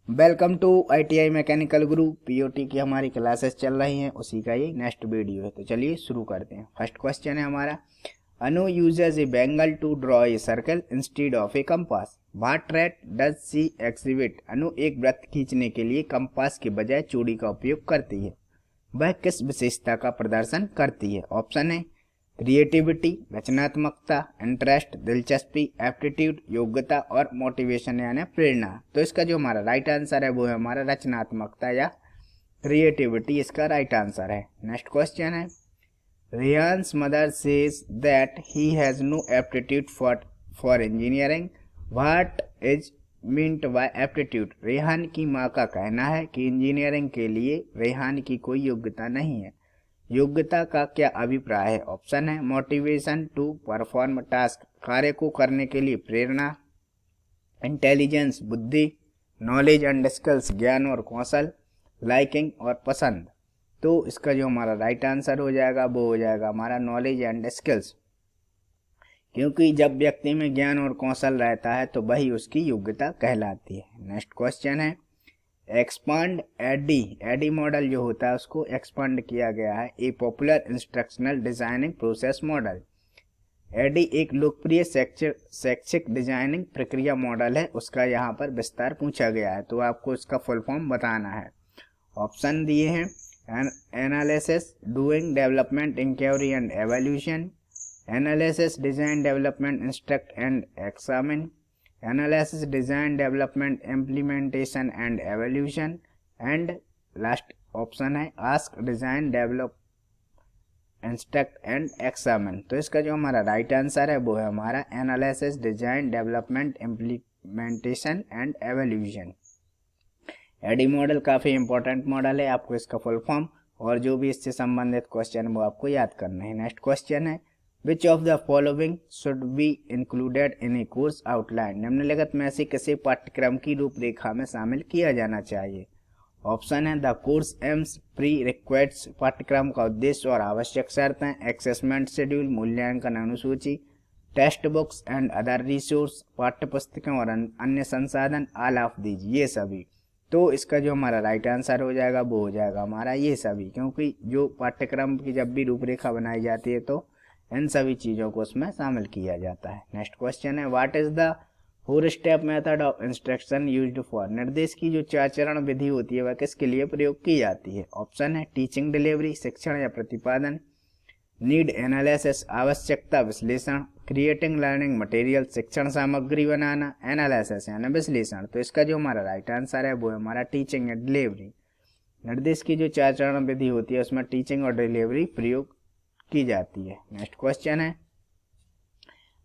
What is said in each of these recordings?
Welcome to ITI mechanical group. POT की हमारी classes चल रही हैं, उसी का ये नेक्स्ट वीडियो है। तो चलिए शुरू करते हैं। फर्स्ट क्वेश्चन है हमारा, Anu uses a bangle to draw a circle instead of a compass. What trait does she exhibit. Anu एक वृत्त खींचने के लिए कंपास के बजाय चूड़ी का उपयोग करती है। वह किस विशेषता का प्रदर्शन करती है? ऑप्शन है क्रिएटिविटी, रचनात्मकता, इंटरेस्ट, दिलचस्पी, एप्टीट्यूड, योग्यता और मोटिवेशन यानी प्रेरणा। तो इसका जो हमारा राइट आंसर है वो है हमारा रचनात्मकता या क्रिएटिविटी, इसका राइट आंसर है। नेक्स्ट क्वेश्चन है, Rehan's mother says that he has no aptitude for engineering. What is meant by aptitude. Rehan की माँ का कहना है कि इंजीनियरिंग के लिए रेहान की कोई योग्यता नहीं है। योग्यता का क्या अभिप्राय है? ऑप्शन है मोटिवेशन टू परफॉर्म टास्क, कार्य को करने के लिए प्रेरणा, इंटेलिजेंस बुद्धि, नॉलेज एंड स्किल्स ज्ञान और कौशल, लाइकिंग और पसंद। तो इसका जो हमारा राइट आंसर हो जाएगा वो हो जाएगा हमारा नॉलेज एंड स्किल्स, क्योंकि जब व्यक्ति में ज्ञान और कौशल रहता है तो वही उसकी योग्यता कहलाती है। नेक्स्ट क्वेश्चन है, एक्सपांड एडी। एडी मॉडल जो होता है उसको एक्सपांड किया गया है। A popular instructional designing process model. ADDIE एक लोकप्रिय शैक्षिक डिजाइनिंग प्रक्रिया मॉडल है, उसका यहाँ पर विस्तार पूछा गया है, तो आपको इसका फुल फॉर्म बताना है। ऑप्शन दिए हैं, analysis, doing, development, inquiry and evolution, analysis, design, development, instruct and examine, analysis, design, development, implementation and evolution, and last option है ask, design, develop, instruct and examine। तो इसका जो हमारा राइट आंसर है वो है हमारा analysis, design, development, implementation and evolution. ADDIE model काफ़ी इंपॉर्टेंट मॉडल है, आपको इसका फुल फॉर्म और जो भी इससे संबंधित क्वेश्चन वो आपको याद करना है। नेक्स्ट क्वेश्चन है, Which of the following should be included in a course outline। निम्नलिखित में से किसी पाठ्यक्रम की रूपरेखा में शामिल किया जाना चाहिए? ऑप्शन है द कोर्स एम्स, प्री रिक्वायर्ड्स, पाठ्यक्रम का उद्देश्य और आवश्यक शर्तें, असेसमेंट शेड्यूल, मूल्यांकन अनुसूची, text books and other resource, पाठ्य पुस्तकें और अन्य संसाधन, ऑल ऑफ दीज, ये सभी। तो इसका जो हमारा राइट आंसर हो जाएगा वो हो जाएगा हमारा ये सभी, क्योंकि जो पाठ्यक्रम की जब भी रूपरेखा बनाई जाती है तो इन सभी चीज़ों को उसमें शामिल किया जाता है। नेक्स्ट क्वेश्चन है, what is the 4 step method of instruction used for. निर्देश की जो 4 चरण विधि होती है वह किसके लिए प्रयोग की जाती है? ऑप्शन है टीचिंग डिलीवरी, शिक्षण या प्रतिपादन, नीड एनालिसिस, आवश्यकता विश्लेषण, क्रिएटिंग लर्निंग मटेरियल, शिक्षण सामग्री बनाना, एनालिसिस यानी विश्लेषण। तो इसका जो हमारा राइट आंसर है वो है हमारा टीचिंग या डिलीवरी। निर्देश की जो 4 चरण विधि होती है उसमें टीचिंग और डिलीवरी प्रयोग की जाती है। नेक्स्ट क्वेश्चन है,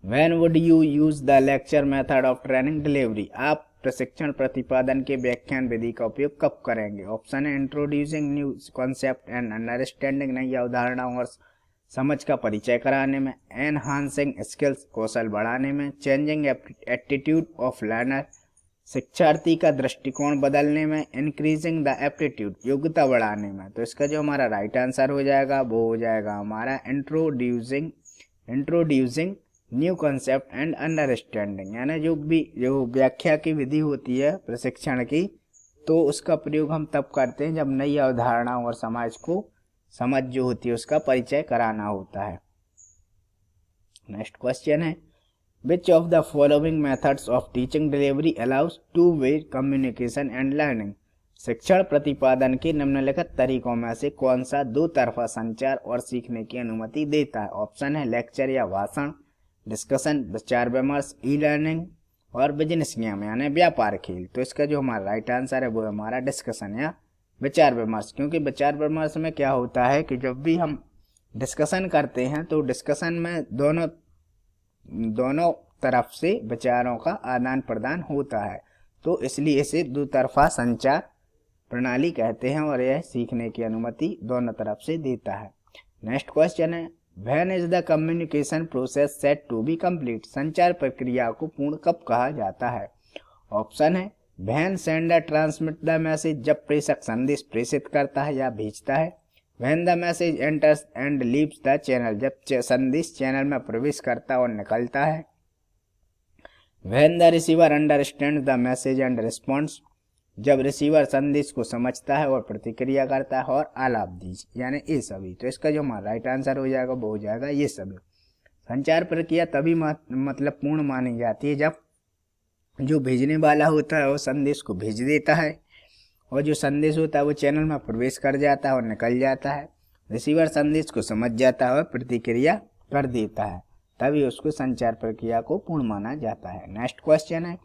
when would you use the lecture method of training delivery. आप प्रशिक्षण प्रतिपादन के व्याख्यान विधि का उपयोग कब करेंगे? ऑप्शन है introducing new concept and understanding, नई अवधारणाओं और समझ का परिचय कराने में, एनहांसिंग स्किल्स, कौशल बढ़ाने में, चेंजिंग एप्टीट्यूड ऑफ लर्नर, शिक्षार्थी का दृष्टिकोण बदलने में, इंक्रीजिंग द एप्टीट्यूड, योग्यता बढ़ाने में। तो इसका जो हमारा राइट आंसर हो जाएगा वो हो जाएगा हमारा introducing new concept and understanding, यानी जो व्याख्या की विधि होती है प्रशिक्षण की, तो उसका प्रयोग हम तब करते हैं जब नई अवधारणाओं और समझ जो होती है उसका परिचय कराना होता है। नेक्स्ट क्वेश्चन है, Which of the following methods of teaching delivery allows two-way communication and learning। शिक्षण प्रतिपादन के निम्नलिखित तरीकों में से कौन सा दो तरफा संचार और सीखने की अनुमति देता है? ऑप्शन है लेक्चर या भाषण, डिस्कशन विचार विमर्श, ई लर्निंग और बिजनेस गेम यानी व्यापार खेल। तो इसका जो हमारा राइट आंसर है वो है हमारा डिस्कशन या विचार विमर्श, क्योंकि विचार विमर्श में क्या होता है कि जब भी हम डिस्कशन करते हैं तो डिस्कशन में दोनों तरफ से विचारों का आदान प्रदान होता है, तो इसलिए इसे दो तरफा संचार प्रणाली कहते हैं और यह सीखने की अनुमति दोनों तरफ से देता है। नेक्स्ट क्वेश्चन है, when is the communication process set to be complete. संचार प्रक्रिया को पूर्ण कब कहा जाता है? ऑप्शन है when sender transmit the message, जब प्रेषक संदेश प्रेषित करता है या भेजता है, when the message enters and leaves the channel, जब संदेश चैनल में प्रवेश करता और निकलता है, when the receiver understands the message and responds, जब रिसीवर संदेश को समझता है और प्रतिक्रिया करता है, और आलाप दीजिए यानी ये सभी। तो इसका जो हमारा राइट आंसर हो जाएगा वो हो जाएगा ये सभी। संचार प्रक्रिया तभी मतलब पूर्ण मानी जाती है जब जो भेजने वाला होता है वो संदेश को भेज देता है, और जो संदेश होता है वो चैनल में प्रवेश कर जाता है और निकल जाता है। रिसीवर संदेश को समझ जाता है और प्रतिक्रिया कर देता है, तभी उसको संचार प्रक्रिया को पूर्ण माना जाता है। नेक्स्ट क्वेश्चन है,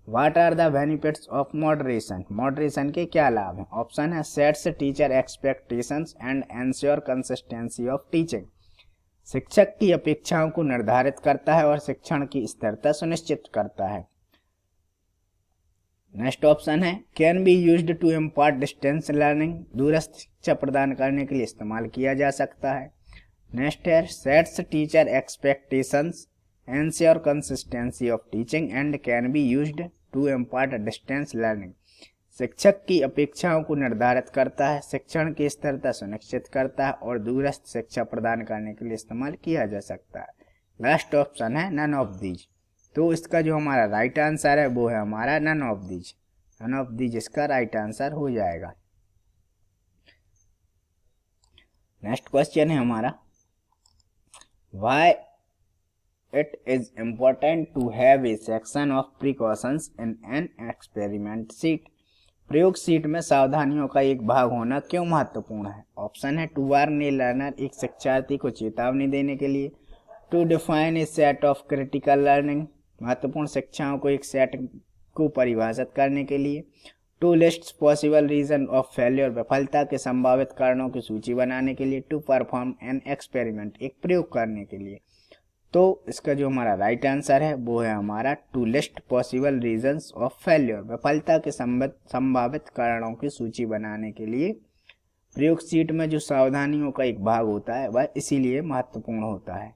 what are the benefits of moderation? Moderation के क्या लाभ हैं? ऑप्शन है, sets teacher expectations and ensure consistency of teaching. शिक्षक की अपेक्षाओं को निर्धारित करता है और शिक्षण की स्थिरता सुनिश्चित करता है। नेक्स्ट ऑप्शन है, can be used to impart distance learning. दूरस्थ शिक्षा प्रदान करने के लिए इस्तेमाल किया जा सकता है। नेक्स्ट है, sets teacher expectations, ensure consistency of teaching and can be used to impart distance learning. शिक्षक की अपेक्षाओं को निर्धारित करता है, शिक्षण की स्थिरता सुनिश्चित करता है और दूरस्थ शिक्षा प्रदान करने के लिए इस्तेमाल किया जा सकता है। लास्ट ऑप्शन है नन ऑफ दीज। तो इसका जो हमारा राइट आंसर है वो है हमारा none of these. None of these इसका राइट आंसर हो जाएगा। नेक्स्ट क्वेश्चन है हमारा, why it is important to have a section of precautions in an experiment sheet. प्रयोग शीट में सावधानियों का एक भाग होना क्यों महत्वपूर्ण है? ऑप्शन है, टू वार्न ए लर्नर, एक शिक्षार्थी को चेतावनी देने के लिए। To define a set of critical learning, महत्वपूर्ण शिक्षाओं को एक सेट को परिभाषित करने के लिए। To list possible reason of failure, विफलता के संभावित कारणों की सूची बनाने के लिए। टू परफॉर्म एन एक्सपेरिमेंट, एक प्रयोग करने के लिए। तो इसका जो हमारा राइट आंसर है वो है हमारा to list possible reasons of failure, विफलता के संभावित कारणों की सूची बनाने के लिए प्रयोग शीट में जो सावधानियों का एक भाग होता है वह इसीलिए महत्वपूर्ण होता है।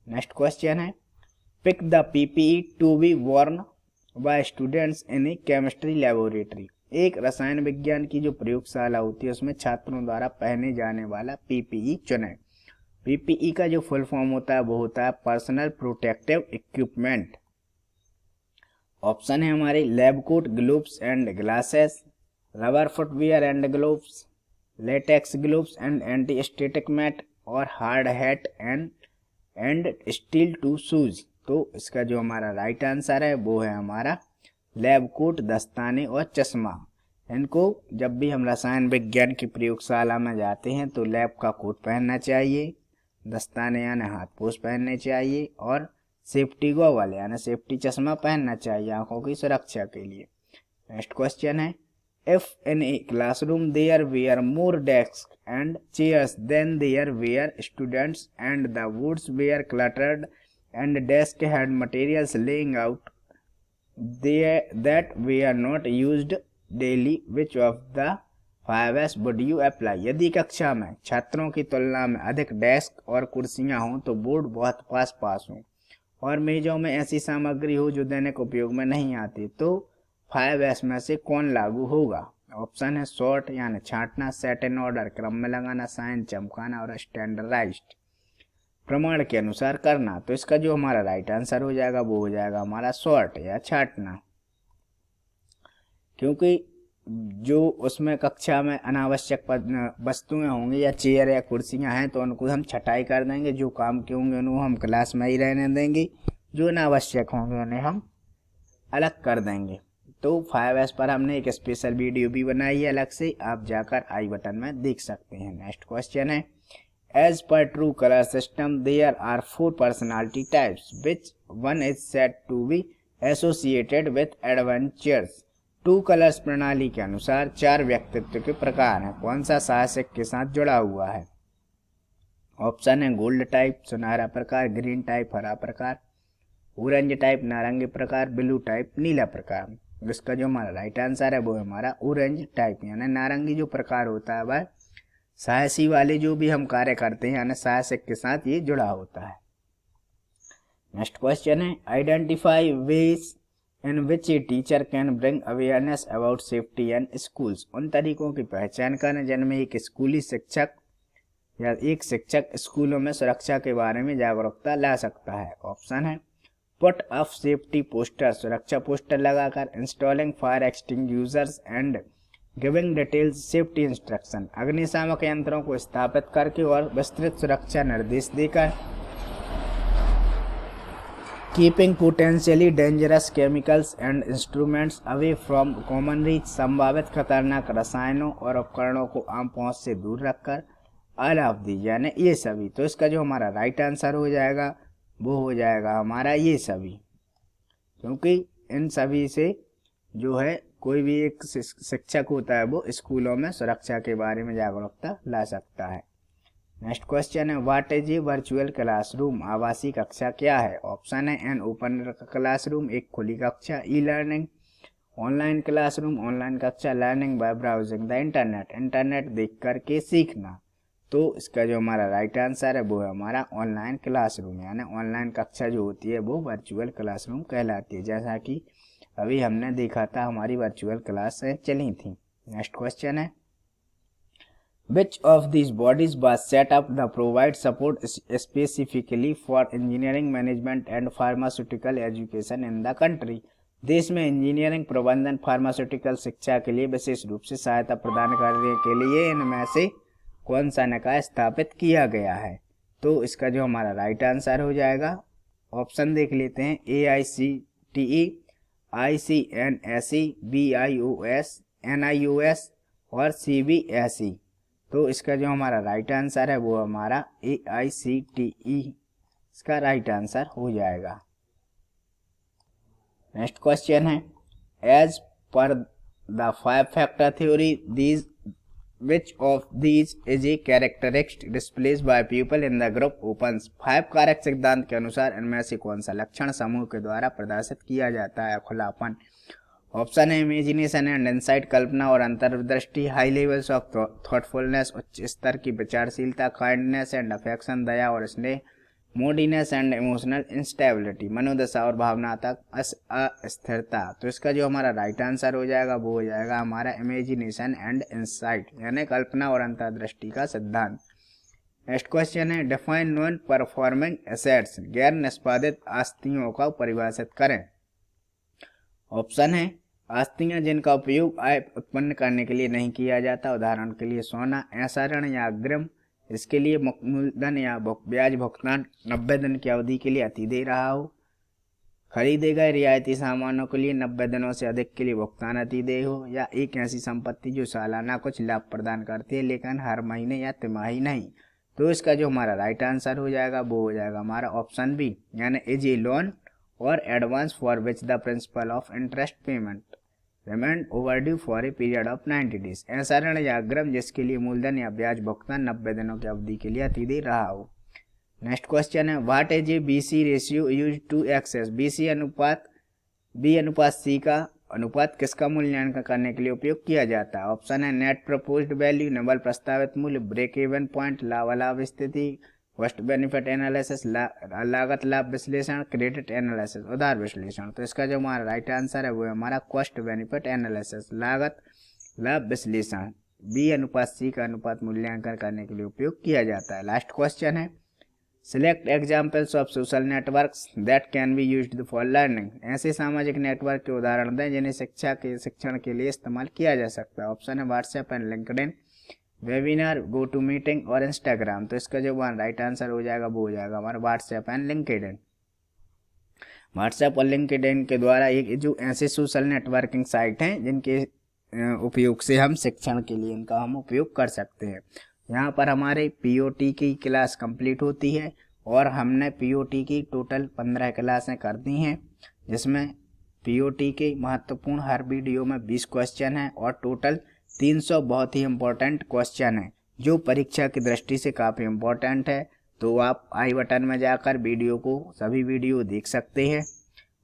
नेक्स्ट क्वेश्चन है, pick the PPE to be worn by students in a chemistry laboratory. एक रसायन विज्ञान की जो प्रयोगशाला होती है उसमें छात्रों द्वारा पहने जाने वाला पीपीई चुनें। पीपीई का जो फुल फॉर्म होता है वो होता है पर्सनल प्रोटेक्टिव इक्विपमेंट। ऑप्शन है हमारे, lab coat, gloves and glasses, rubber footwear and gloves, latex gloves and anti static mat, और hard hat and steel toe shoes. तो इसका जो हमारा राइट आंसर है वो है हमारा लैब कोट, दस्ताने और चश्मा। इनको जब भी हम रसायन विज्ञान की प्रयोगशाला में जाते हैं तो लैब का कोट पहनना चाहिए, दस्ताने यानी हाथ पोछ पहनने चाहिए, और सेफ्टी गॉगल यानी सेफ्टी चश्मा पहनना चाहिए आंखों की सुरक्षा के लिए। नेक्स्ट क्वेश्चन है, if in a classroom there were more desk and chairs then there were students and the woods were cluttered and desk had materials laying out that were not used daily, which of the 5S would you apply? यदि कक्षा में छात्रों की तुलना में अधिक desk और कुर्सियां हों तो बोर्ड बहुत पास पास हों और मेजों में ऐसी सामग्री हो जो दैनिक उपयोग में नहीं आती, तो 5S में से कौन लागू होगा? ऑप्शन है, सॉर्ट यानी छांटना, सेट इन ऑर्डर क्रम में लगाना, साइन चमकाना, और स्टैंडर्डाइज्ड प्रमाण के अनुसार करना। तो इसका जो हमारा राइट आंसर हो जाएगा वो हो जाएगा हमारा सॉर्ट या छांटना, क्योंकि जो उसमें कक्षा में अनावश्यक वस्तुएं होंगी या चेयर या कुर्सियां हैं तो उनको हम छटाई कर देंगे, जो काम के होंगे उनको हम क्लास में ही रहने देंगे, जो अनावश्यक होंगे उन्हें हम अलग कर देंगे। तो 5S पर हमने एक स्पेशल वीडियो भी बनाई है अलग से, आप जाकर आई बटन में देख सकते हैं। नेक्स्ट क्वेश्चन है, As per true color system, there are 4 personality types, which one is said to be associated with adventures. Two colours प्रणाली के अनुसार 4 व्यक्तित्व के प्रकार हैं, कौन सा साहसिक के साथ जुड़ा हुआ है? ऑप्शन है, गोल्ड टाइप सुनहरा प्रकार, ग्रीन टाइप हरा प्रकार, ऑरेंज टाइप नारंगी प्रकार, ब्लू टाइप नीला प्रकार। इसका जो हमारा राइट आंसर है वो है हमारा ऑरेंज टाइप यानी नारंगी जो प्रकार होता है वह साहसी वाले जो भी हम कार्य करते हैं यानी साहसिक के साथ ये जुड़ा होता है। नेक्स्ट क्वेश्चन है, identify ways in which a teacher can bring awareness about safety in schools. उन तरीकों की पहचान करें जिनमें एक स्कूली शिक्षक या एक शिक्षक स्कूलों में सुरक्षा के बारे में जागरूकता ला सकता है। ऑप्शन है, पुट अप सेफ्टी पोस्टर, सुरक्षा पोस्टर लगाकर, installing fire extinguishers and giving details safety instruction, अग्निशामक यंत्रों को स्थापित करके और विस्तृत सुरक्षा निर्देश देकर, keeping potentially dangerous chemicals and instruments away from common reach, संभावित खतरनाक रसायनों और उपकरणों को आम पहुंच से दूर रखकर, ऑल ऑफ दी यानी ये सभी। तो इसका जो हमारा राइट आंसर हो जाएगा वो हो जाएगा हमारा ये सभी, क्योंकि इन सभी से जो है कोई भी एक शिक्षक होता है वो स्कूलों में सुरक्षा के बारे में जागरूकता ला सकता है। नेक्स्ट क्वेश्चन है what is A virtual classroom, आभासी कक्षा क्या है? ऑप्शन है एन ओपन क्लासरूम, एक खुली कक्षा, e learning, online classroom, online कक्षा, learning by browsing the internet, internet देख करके सीखना। तो इसका जो हमारा राइट आंसर है वो है हमारा ऑनलाइन क्लासरूम, यानी ऑनलाइन कक्षा जो होती है वो वर्चुअल क्लासरूम कहलाती है, जैसा कि अभी हमने देखा था हमारी वर्चुअल क्लासें चली थी। नेक्स्ट क्वेश्चन है Which of these bodies was set up to provide support specifically for engineering management and pharmaceutical education in the country? देश में इंजीनियरिंग प्रबंधन फार्मास्यूटिकल शिक्षा के लिए विशेष रूप से सहायता प्रदान करने के लिए इनमें से कौन सा निकाय स्थापित किया गया है? तो इसका जो हमारा राइट आंसर हो जाएगा, ऑप्शन देख लेते हैं, AICTE, ICNSE, BIOS, NIOS और CBSE। तो इसका जो हमारा राइट आंसर है वो हमारा AICTE इसका राइट आंसर हो जाएगा। नेक्स्ट क्वेश्चन है as per the 5 factor theory these which of these is a characteristic displace by people in the group opens, 5 कारक सिद्धांत के अनुसार इनमें से कौन सा लक्षण समूह के द्वारा प्रदर्शित किया जाता है? खुलापन। ऑप्शन है इमेजिनेशन एंड इनसाइट, कल्पना और अंतर्दृष्टि, हाई लेवल्स ऑफ थॉटफुलनेस, उच्च स्तर की विचारशीलता, काइंडनेस एंड अफेक्शन, दया और स्नेह, मूडीनेस एंड इमोशनल इंस्टेबिलिटी, मनोदशा और भावनात्मक अस्थिरता। तो इसका जो हमारा राइट आंसर हो जाएगा वो हो जाएगा हमारा इमेजिनेशन एंड इनसाइट, यानी कल्पना और अंतर्दृष्टि का सिद्धांत। नेक्स्ट क्वेश्चन है डिफाइन नॉन परफॉर्मिंग एसेट्स, गैर निष्पादित आस्तियों का परिभाषित करें। ऑप्शन है आस्तियां जिनका उपयोग आय उत्पन्न करने के लिए नहीं किया जाता, उदाहरण के लिए सोना, ऐसा ऋण या अग्रिम इसके लिए मूलधन या ब्याज भुगतान 90 दिन की अवधि के लिए अति दे रहा हो, खरीदे गए रियायती सामानों के लिए 90 दिनों से अधिक के लिए भुगतान अति दे हो, या एक ऐसी संपत्ति जो सालाना कुछ लाभ प्रदान करती है लेकिन हर महीने या तिमाही नहीं। तो इसका जो हमारा राइट आंसर हो जाएगा वो हो जाएगा हमारा ऑप्शन बी, यानी इज ए लोन और advance for which the principle of interest payment remained overdue for a period of 90 days, ऐसा ऋण या अग्रिम जिसके लिए मूलधन या ब्याज भुगतान 90 दिनों की अवधि के लिए अति दे रहा हो। नेक्स्ट क्वेश्चन है what is a BC ratio use to access, BC अनुपात B अनुपात C का अनुपात किसका मूल्यांकन करने के लिए उपयोग किया जाता है? ऑप्शन है नेट प्रपोज्ड वैल्यू, निवल प्रस्तावित मूल्य, ब्रेक इवन पॉइंट, लाभ लाभ स्थिति, कॉस्ट बेनिफिट एनालिसिस, लागत लाभ विश्लेषण, क्रेडिट एनालिसिस, उधार विश्लेषण। तो इसका जो हमारा राइट आंसर है वो है हमारा कॉस्ट बेनिफिट एनालिसिस, लागत लाभ विश्लेषण, B अनुपात C का अनुपात मूल्यांकन करने के लिए उपयोग किया जाता है। लास्ट क्वेश्चन है select examples of social networks that can be used for learning, ऐसे सामाजिक नेटवर्क के उदाहरण दें जिन्हें शिक्षण के लिए इस्तेमाल किया जा सकता है। ऑप्शन है WhatsApp and LinkedIn, webinar, go to meeting और इंस्टाग्राम। तो इसका जो राइट आंसर हो जाएगा वो हो जाएगा हमारा व्हाट्सएप एंड लिंक्डइन। व्हाट्सएप और लिंक्डइन के द्वारा एक जो ऐसे सोशल नेटवर्किंग साइट हैं जिनके उपयोग से हम शिक्षण के लिए इनका हम उपयोग कर सकते हैं। यहाँ पर हमारे POT की क्लास कंप्लीट होती है और हमने POT की टोटल 15 क्लासें कर दी हैं, जिसमें POT के महत्वपूर्ण हर वीडियो में 20 क्वेश्चन हैं और टोटल 300 बहुत ही इम्पोर्टेंट क्वेश्चन है जो परीक्षा की दृष्टि से काफ़ी इम्पोर्टेंट है। तो आप आई बटन में जाकर वीडियो को सभी वीडियो देख सकते हैं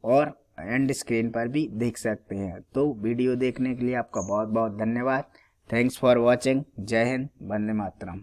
और एंड स्क्रीन पर भी देख सकते हैं। तो वीडियो देखने के लिए आपका बहुत बहुत धन्यवाद। Thanks for watching. जय हिंद, वंदे मातरम।